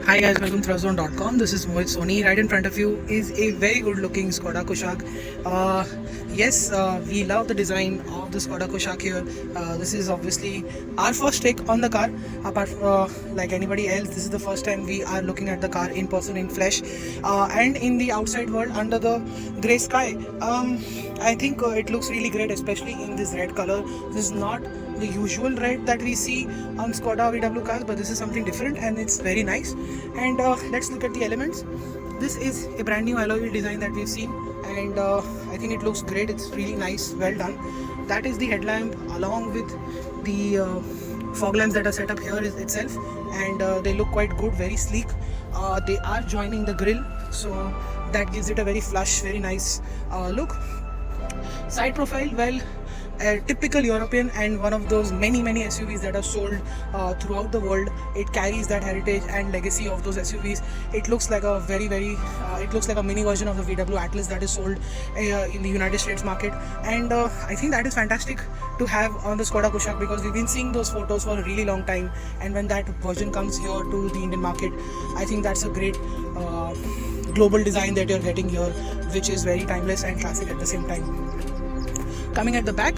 Hi guys, welcome to ThrustZone.com. This is Mohit Soni. Right in front of you is a very good looking Skoda Kushaq. Yes, we love the design of the Skoda Kushaq here. This is obviously our first take on the car. Apart from like anybody else, this is the first time we are looking at the car in person, in flesh, and in the outside world under the grey sky. I think it looks really great, especially in this red color. This is not the usual red that we see on Skoda VW cars, but this is something different and it's very nice. And let's look at the elements. This is a brand new alloy wheel design that we've seen, and I think it looks great. It's really nice, well done. That is the headlamp along with the fog lamps that are set up here itself, and they look quite good, very sleek. They are joining the grille, so that gives it a very flush, very nice look. Side profile, well, a typical European and one of those many SUVs that are sold throughout the world. It carries that heritage and legacy of those SUVs. It looks like a it looks like a mini version of the VW Atlas that is sold in the United States market, and I think that is fantastic to have on the Skoda Kushaq, because we've been seeing those photos for a really long time, and when that version comes here to the Indian market, I think that's a great global design that you're getting here, which is very timeless and classic at the same time. Coming at the back,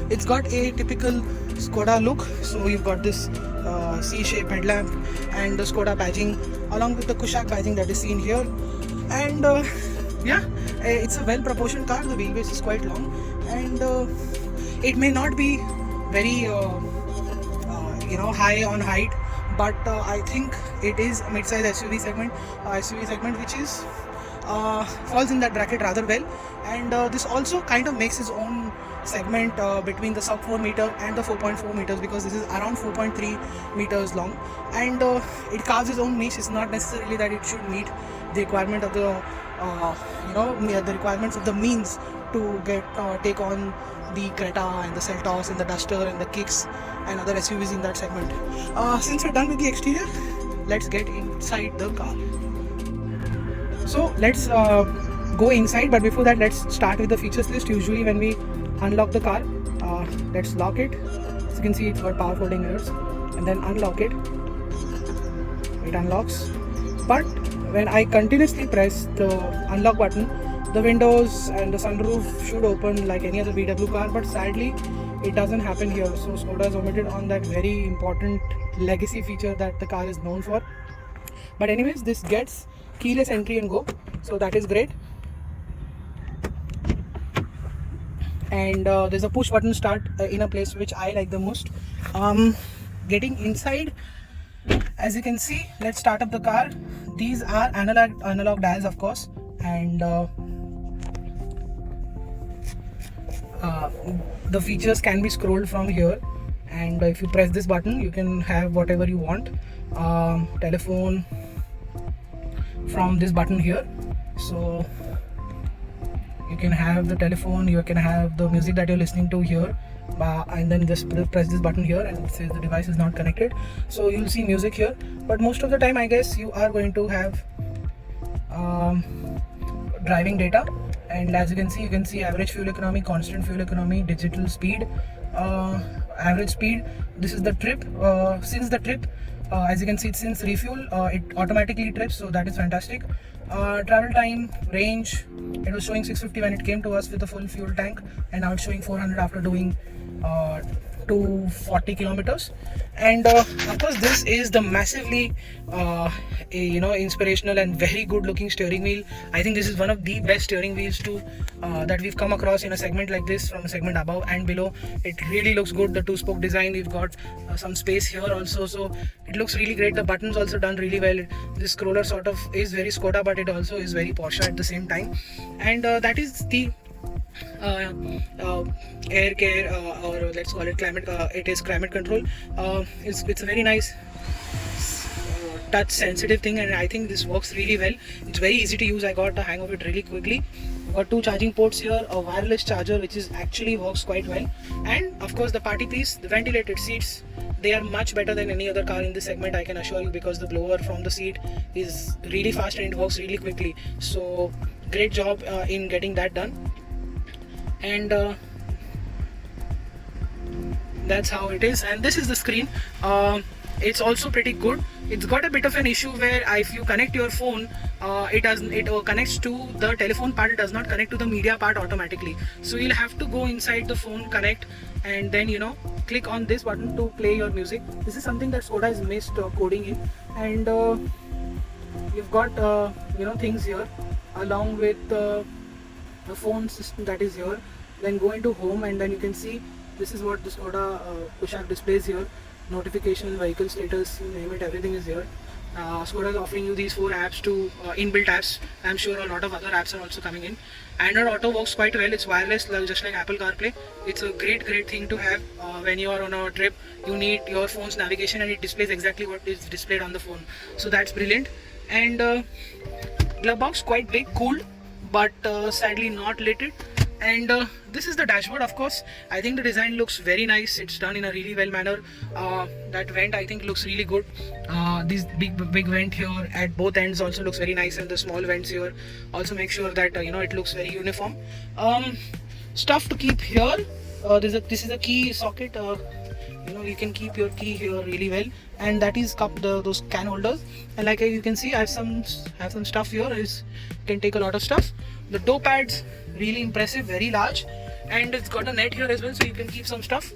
it's got a typical Skoda look. So you've got this C-shaped headlamp and the Skoda badging along with the Kushaq badging that is seen here. And yeah, it's a well-proportioned car. The wheelbase is quite long, and it may not be very high on height, but I think it is a mid-size SUV segment, which is falls in that bracket rather well. And this also kind of makes its own segment between the sub 4 meter and the 4.4 meters, because this is around 4.3 meters long, and it carves its own niche. It's not necessarily that it should meet the requirement of the the requirements of the means to take on the Creta and the Seltos and the Duster and the Kicks and other SUVs in that segment. Since we're done with the exterior, let's get inside the car. So let's go inside, but before that, let's start with the features list. Usually when we unlock the car, let's lock it. As you can see, it's got power folding mirrors, and then unlock it. It unlocks, but when I continuously press the unlock button, the windows and the sunroof should open like any other VW car, but sadly it doesn't happen here. So Skoda has omitted on that very important legacy feature that the car is known for. But anyways, this gets keyless entry and go, so that is great. And there's a push button start in a place which I like the most. Getting inside, as you can see, let's start up the car. These are analog dials, of course, and the features can be scrolled from here, and if you press this button, you can have whatever you want. Telephone from this button here, so you can have the telephone, you can have the music that you're listening to here, and then just press this button here and it says the device is not connected, so you'll see music here. But most of the time, I guess, you are going to have driving data, and as you can see average fuel economy, constant fuel economy, digital speed, average speed. This is the trip. Since the trip, as you can see, since refuel, it automatically trips, so that is fantastic. Travel time, range, it was showing 650 when it came to us with a full fuel tank, and now it's showing 400 after doing 240 kilometers. And of course, this is the massively inspirational and very good looking steering wheel. I think this is one of the best steering wheels that we've come across in a segment like this, from a segment above and below. It really looks good. The 2-spoke design, we've got some space here also, so it looks really great. The buttons also done really well. This scroller sort of is very Skoda, but it also is very Porsche at the same time. And that is the air care, or let's call it climate. It is climate control. It's a very nice touch sensitive thing, and I think this works really well. It's very easy to use. I got the hang of it really quickly. Got 2 charging ports here, a wireless charger which is actually works quite well, and of course the party piece, the ventilated seats. They are much better than any other car in this segment, I can assure you, because the blower from the seat is really fast and it works really quickly. So great job in getting that done. And that's how it is. And this is the screen. It's also pretty good. it's got a bit of an issue where if you connect your phone, it connects to the telephone part, it does not connect to the media part automatically. So you'll have to go inside the phone, connect, and then click on this button to play your music. This is something that Skoda has missed coding in. And you've got things here along with the phone system that is here. Then go into home, and then you can see this is what the Skoda Kushaq displays here. Notifications, vehicle status, you name it, everything is here. Skoda is offering you these 4 apps to inbuilt apps. I'm sure a lot of other apps are also coming in. Android Auto works quite well. It's wireless, just like Apple CarPlay. It's a great thing to have when you are on a trip. You need your phone's navigation, and it displays exactly what is displayed on the phone. So that's brilliant. And glove box quite big, cool, but sadly not lit. And this is the dashboard. Of course, I think the design looks very nice. It's done in a really well manner. That vent I think looks really good. This big vent here at both ends also looks very nice, and the small vents here also make sure that it looks very uniform. Stuff to keep here. This is a key socket. You can keep your key here really well, and that is those can holders. And like you can see, I have some stuff here. You can take a lot of stuff. The door pads, really impressive, very large, and it's got a net here as well, so you can keep some stuff.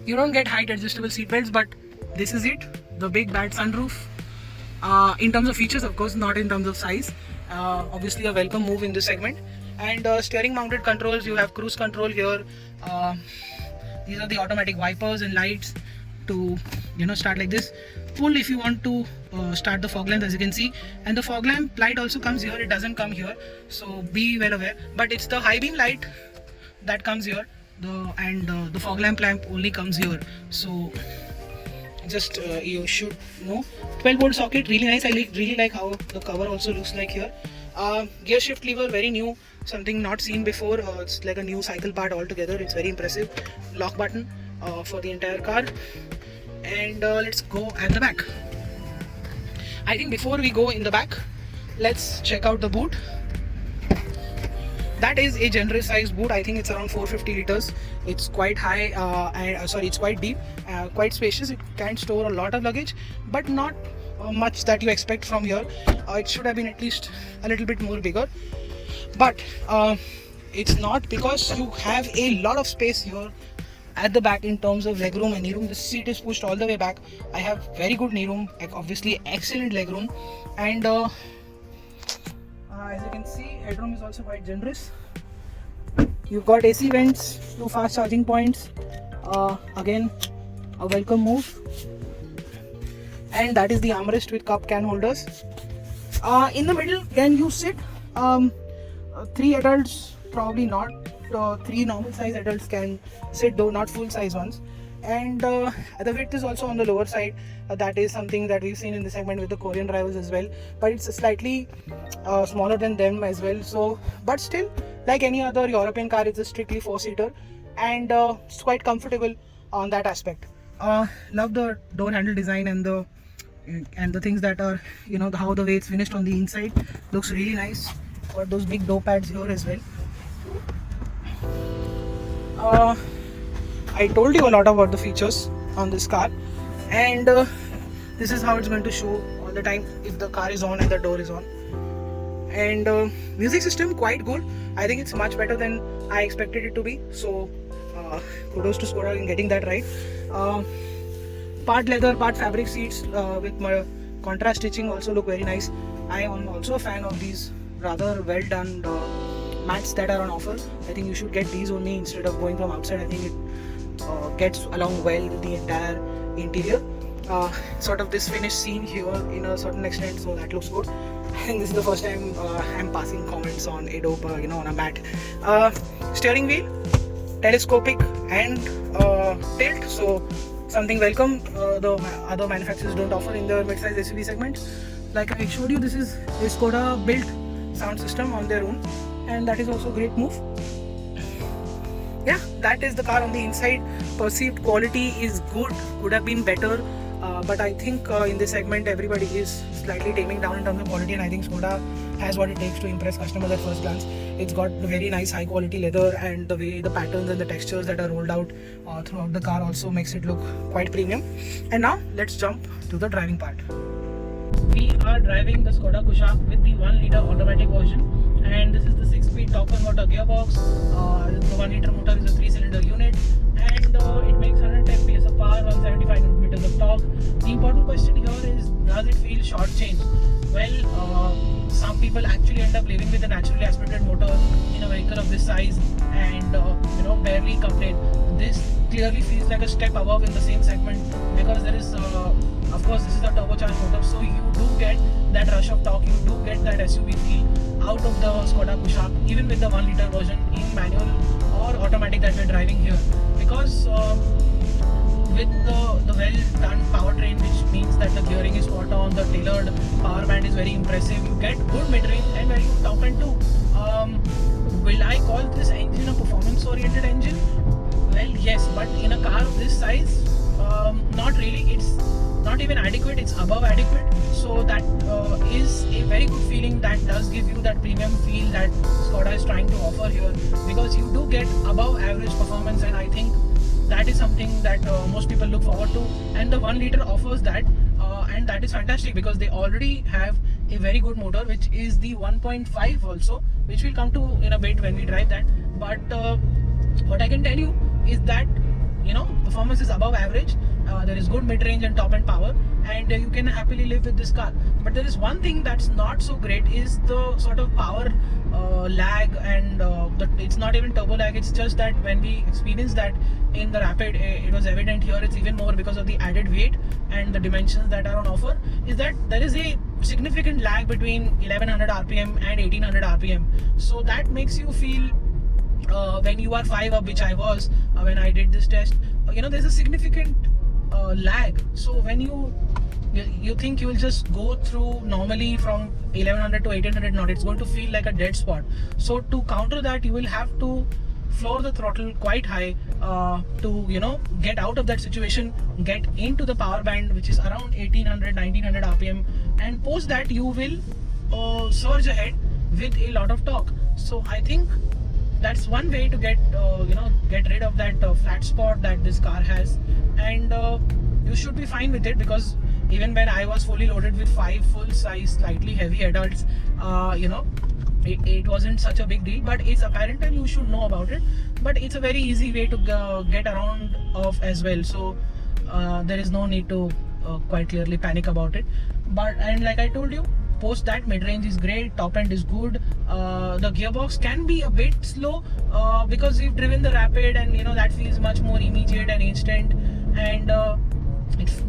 You don't get height adjustable seat belts, but this is it, the big bad sunroof. In terms of features, of course, not in terms of size. Obviously a welcome move in this segment. And steering mounted controls, you have cruise control here. These are the automatic wipers and lights to start like this. Pull if you want to start the fog lamp, as you can see, and the fog lamp light also comes here. It doesn't come here, so be well aware, but it's the high beam light that comes here. The fog lamp only comes here, so just you should know. 12-volt socket, really nice. I really like how the cover also looks like here. Gear shift lever, very new, something not seen before. It's like a new cycle part altogether. It's very impressive. Lock button for the entire car. And let's go at the back. I think before we go in the back, let's check out the boot. That is a generous sized boot. I think it's around 450 liters. It's quite high, it's quite deep, quite spacious. It can store a lot of luggage, but not much that you expect from here. It should have been at least a little bit more bigger, but it's not, because you have a lot of space here at the back in terms of legroom and knee room. The seat is pushed all the way back. I have very good knee room, obviously excellent legroom, and as you can see, headroom is also quite generous. You've got AC vents, 2 fast charging points. Again, a welcome move. And that is the armrest with cup can holders. In the middle, can you sit? 3 adults, probably not. 3 normal size adults can sit, though not full size ones. And the width is also on the lower side. That is something that we've seen in the segment with the Korean rivals as well, but it's slightly smaller than them as well. So, but still, like any other European car, it's a strictly 4-seater, and it's quite comfortable on that aspect. Love the door handle design and the things that are, how the way it's finished on the inside looks really nice. Got those big door pads here as well. I told you a lot about the features on this car, and this is how it's going to show all the time if the car is on and the door is on. And music system, quite good. I think it's much better than I expected it to be, so kudos to Skoda in getting that right. Part leather, part fabric seats with my contrast stitching also look very nice. I am also a fan of these rather well done mats that are on offer. I think you should get these only instead of going from outside. I think it gets along well with the entire interior. Sort of this finished scene here in a certain extent, so that looks good. And this is the first time I'm passing comments on a dope, on a mat. Steering wheel, telescopic and tilt, so something welcome the other manufacturers don't offer in the mid-size SUV segment. Like I showed you, this is a Skoda built sound system on their own, and that is also a great move. Yeah, that is the car on the inside. Perceived quality is good, could have been better. but I think in this segment everybody is slightly taming down in terms of quality, and I think Skoda has what it takes to impress customers at first glance. It's got very nice high quality leather, and the way the patterns and the textures that are rolled out throughout the car also makes it look quite premium. And now let's jump to the driving part. We are driving the Skoda Kushaq with the 1 litre automatic version, and this is the 6-speed top motor gearbox. The 1 litre motor is a 3-cylinder unit, and it makes 110 PS of power, 175 Nm of torque. The important question here is, does it feel short-changed? Well, some people actually end up living with a naturally aspirated motor in a vehicle of this size and barely complain. This clearly feels like a step above in the same segment, because there is of course this is a turbocharged motor, so you do get that rush of torque, you do get that SUV feel out of the Skoda Kushaq, even with the 1 litre version in manual or automatic that we're driving here. Because with the well done powertrain, which means that the gearing is spot on, the tailored power band is very impressive, you get good mid-range and very good top end too. Will I call this engine a performance oriented engine? Well, yes, but in a car of this size, not really. It's not even adequate, it's above adequate. So that is a very good feeling, that does give you that premium feel that Skoda is trying to offer here, because you do get above average performance, and I think that is something that most people look forward to, and the 1 litre offers that, and that is fantastic because they already have a very good motor, which is the 1.5 also, which we'll come to in a bit when we drive that. But what I can tell you is that performance is above average. There is good mid-range and top-end power, and you can happily live with this car. But there is one thing that's not so great, is the sort of power lag, and it's not even turbo lag. It's just that when we experienced that in the Rapid, it was evident here. It's even more because of the added weight and the dimensions that are on offer, is that there is a significant lag between 1100 RPM and 1800 RPM. So that makes you feel, when you are 5 up, which I was when I did this test, there's a significant lag. So when you think you will just go through normally from 1100 to 1800 knot, it's going to feel like a dead spot. So to counter that, you will have to floor the throttle quite high to get out of that situation, get into the power band, which is around 1800 1900 RPM, and post that you will surge ahead with a lot of torque. So I think that's one way to get rid of that flat spot that this car has, and you should be fine with it, because even when I was fully loaded with 5 full-size, slightly heavy adults, it wasn't such a big deal. But it's apparent and you should know about it. But it's a very easy way to get around of as well. So there is no need to quite clearly panic about it. And like I told you, post that, mid-range is great, top end is good. The gearbox can be a bit slow because we've driven the Rapid, and that feels much more immediate and instant, and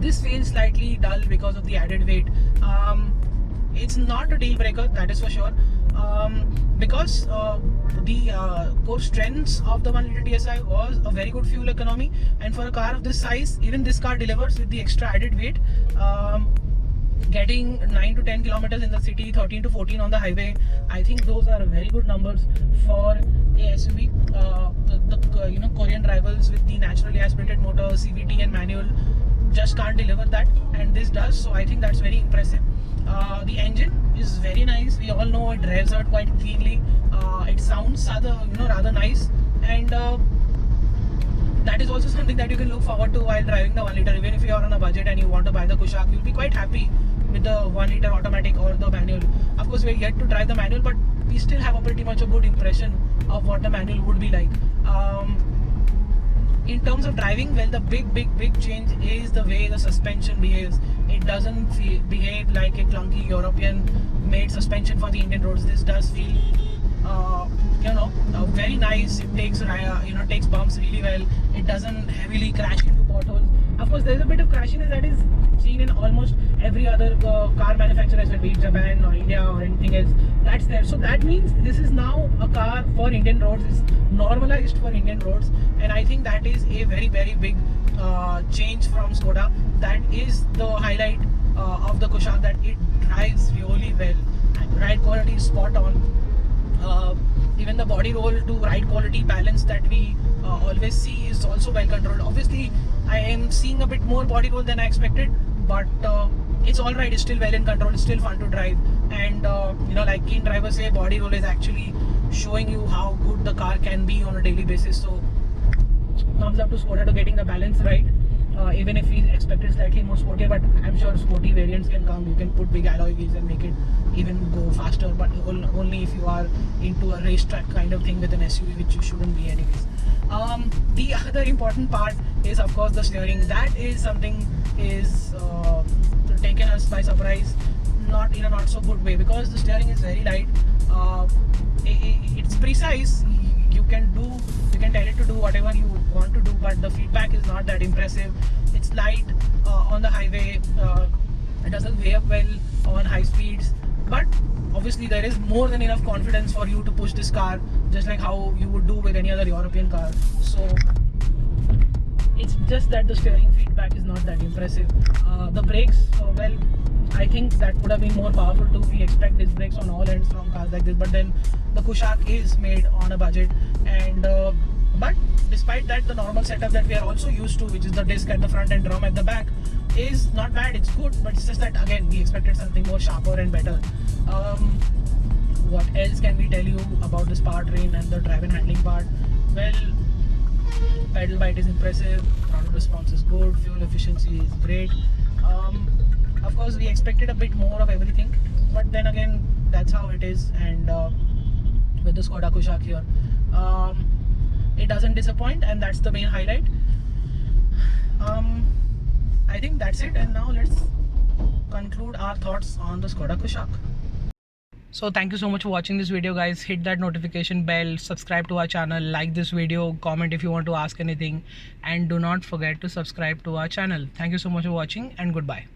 this feels slightly dull because of the added weight. It's not a deal breaker, that is for sure, because the core strengths of the 1 litre TSI was a very good fuel economy, and for a car of this size, even this car delivers with the extra added weight. Getting 9 to 10 kilometers in the city, 13 to 14 on the highway, I think those are very good numbers for a SUV. The Korean rivals with the naturally aspirated motor, CVT and manual just can't deliver that, and this does. So I think that's very impressive. The engine is very nice. We all know it revs out quite cleanly. It sounds rather nice, and that is also something that you can look forward to while driving the 1 litre. Even if you are on a budget and you want to buy the Kushaq, you'll be quite happy with the 1 litre automatic or the manual. Of course, we're yet to drive the manual, but we still have a pretty much a good impression of what the manual would be like. In terms of driving, well, the big change is the way the suspension behaves. It doesn't behave like a clunky European made suspension for the Indian roads. This does feel very nice. It takes bumps really well. It doesn't heavily crash into potholes. Of course, there's a bit of crashiness that is seen in almost every other car manufacturer, as well, be it Japan or India or anything else. That's there. So that means this is now a car for Indian roads. It's normalized for Indian roads, and I think that is a very big change from Skoda. That is the highlight of the Kushaq, that it drives really well. Ride quality is spot on. Even the body roll to ride quality balance that we always see is also well controlled. Obviously, I am seeing a bit more body roll than I expected, but it's all right. It's still well in control. It's still fun to drive, and like keen drivers say, body roll is actually showing you how good the car can be on a daily basis. So thumbs up to Skoda to getting the balance right. Even if we expected slightly more sportier, but I'm sure sporty variants can come. You can put big alloy wheels and make it even go faster, but only if you are into a racetrack kind of thing with an SUV, which you shouldn't be anyways. The other important part is, of course, the steering. That is something is taken us by surprise, not in a not so good way, because the steering is very light. It's precise. You can tell it to do whatever you want to do, but the feedback is not that impressive. It's light on the highway. It doesn't weigh up well on high speeds, but obviously there is more than enough confidence for you to push this car, just like how you would do with any other European car. So it's just that the steering feedback is not that impressive. The brakes, well, I think that would have been more powerful too. We expect disc brakes on all ends from cars like this, but then the Kushaq is made on a budget, and but despite that, the normal setup that we are also used to, which is the disc at the front and drum at the back, is not bad. It's good, but it's just that again we expected something more sharper and better. What else can we tell you about this powertrain and the drive and handling part? Well, pedal bite is impressive, throttle response is good, fuel efficiency is great. Of course, we expected a bit more of everything, but then again, that's how it is. And with the Skoda Kushaq here, it doesn't disappoint, and that's the main highlight. I think that's it, and now let's conclude our thoughts on the Skoda Kushaq. So thank you so much for watching this video, guys. Hit that notification bell, subscribe to our channel, like this video, comment if you want to ask anything, and do not forget to subscribe to our channel. Thank you so much for watching, and goodbye.